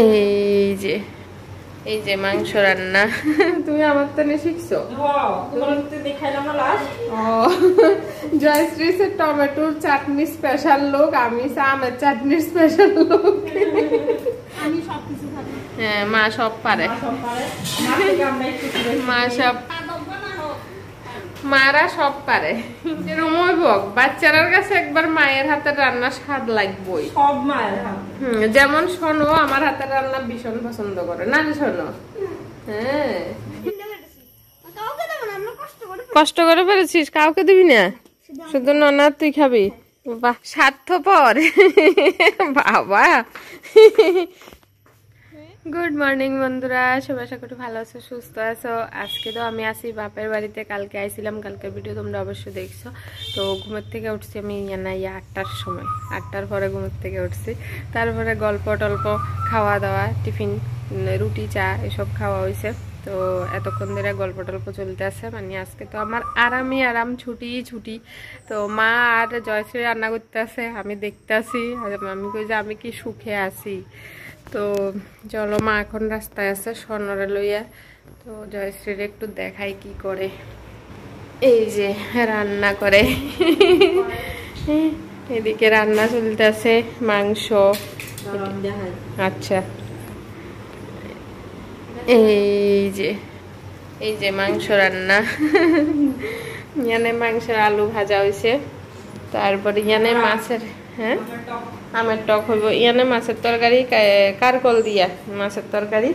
এই যে এই যে মাংস রান্না তুমি আমার তো শিখছো জয়শ্রীর টমেটোর চাটনি স্পেশাল লোক, আমি আমের চাটনির স্পেশাল লোক। হ্যাঁ, মা সব পারে, মা সব, মারা সব পারে। বাচ্চারার কাছে একবার মায়ের হাতের রান্না স্বাদ লাগবেই, সব মায়ের হাত। যেমন শোনো আমার হাতের রান্না ভীষণ পছন্দ করে না শোনো। হ্যাঁ, কষ্ট করে পেরেছিস, কাউকে দিবি না, শুধু ননা তুই খাবি। বাহ, স্বার্থপর বাবা। গুড মর্নিং বন্ধুরা, সবাই আশা করি ভালো আছো, সুস্থ আছো। আজকে তো আমি আসি বাপের বাড়িতে, কালকে আইছিলাম, কালকের ভিডিও তোমরা অবশ্যই দেখছো। তো ঘুমের থেকে উঠছি আমি 8টার সময়, 8টার পরে ঘুমের থেকে উঠছি। তারপরে গল্প টল্প, খাওয়া দাওয়া, টিফিন, রুটি চা এসব খাওয়া হয়েছে। তো এতক্ষণ ধরে গল্প টল্প চলতে আছে, মানে আজকে তো আমার আরামই আরাম, ছুটি। তো মা আর জয়শ্রী রান্না করতে আছে, আমি দেখতে আসি, আমি কই যে আমি কি সুখে আছি। তো চলো, মা এখন রাস্তায় আছে স্বর্ণরে লইয়া। তো জয়শ্রীর একটু দেখাই কি করে। এই যে রান্না করে, এদিকে রান্না চলতেছে মাংস। আচ্ছা, এই যে মাংস রান্না, ইয়ানে মাংসের আলু ভাজা হয়েছে, তারপরে ইয়ানে মাছের, হ্যাঁ আমের টক হইব, ইয়ানে মাছের তরকারি, কারকল দিয়া মাছের তরকারি,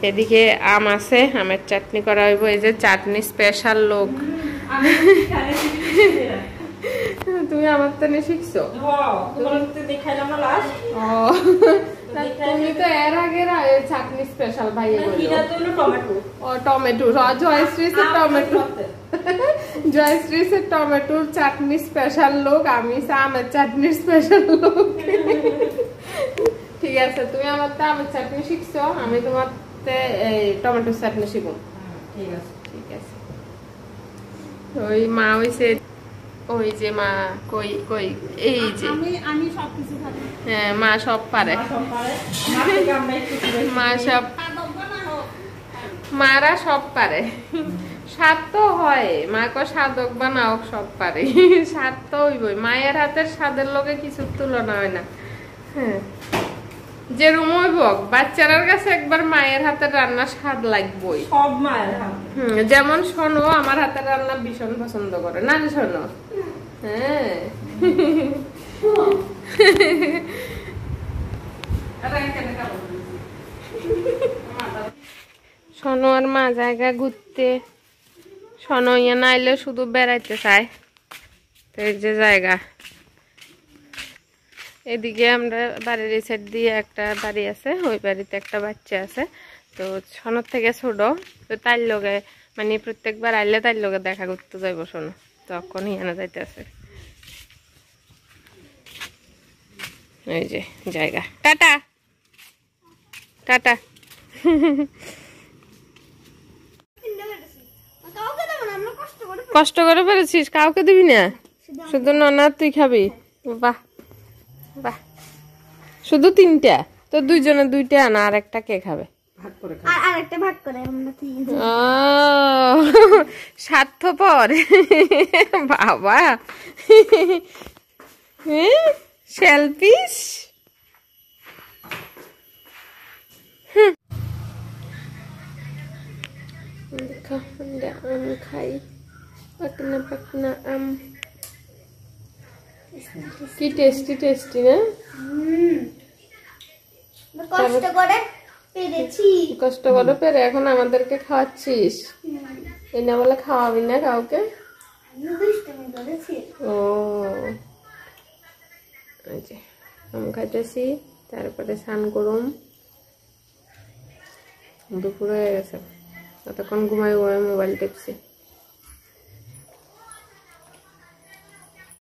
এদিকে আম আছে, আমের চাটনি করা হইব। এই যে চাটনি স্পেশাল লোক, তুমি আমার তো শিখছো, তুমি তো এর আগে চাটনি স্পেশাল ভাই, টমেটো, জয়শ্রীর টমেটোর চাটনি স্পেশাল লোক, আমি আমের চাটনির স্পেশাল লোক। ঠিক আছে, তুমি আমার তো আমের চাটনি শিখছো, আমি তোমার টমেটোর চাটনি শিখবো। ঠিক আছে। ওই মা হইছে, ওই যে মা কই কই, এই যে আমি সবকিছু পারি। হ্যাঁ, মা সব পারে, মা সব, মারা সব পারে। স্বাদ তো হয়, মা কো সাধক বানাও, সব পারে, স্বাদ তো হইবই, মায়ের হাতের স্বাদের লোকে কিছু তুলনা হয় না। হ্যাঁ, যে রুমই হোক, বাচ্চারার কাছে একবার মায়ের হাতের রান্না স্বাদ লাগবেই, সব মায়ের হাত। যেমন শোনো আমার হাতের রান্না ভীষণ পছন্দ করে না শোনো। হ্যাঁ, শোনো আর মা জায়গা ঘুরতে, শোনো ইয়ে না আইলে শুধু বেড়াইতে চায়। তো এই যে জায়গা, এদিকে আমরা বাড়ির এই সাইড দিয়ে একটা বাড়ি আছে, ওই বাড়িতে একটা বাচ্চা আছে। তো সোনার থেকে ছোট, তো তার লগে মানে প্রত্যেকবার আইলে তার লগে দেখা করতে যাইব শোনো, তখন হিয়ানা যাইতে আছে। এই যে জায়গা, টাটা টাটা। কষ্ট করে পেরেছিস, কাউকে দিবি না, শুধু ননা তুই খাবি। বাহ বাহ, শুধু 3টা, তো দুইজনে 2টা আনা, আর একটা কে খাবে? স্বার্থপর বাবা, সেলফিশ। আম খাই, পাকনা পাকনা আম, কি টেস্টি টেস্টি না। কষ্ট করে পেরে এখন আমাদেরকে খাওয়াচ্ছিস, এই না বলে খাওয়াবি না কাউকে। ও আম খাইতেছি, তারপরে স্নান করুম, দুপুর হয়ে গেছে, ততক্ষণ ঘুমাই মোবাইল টিপছি।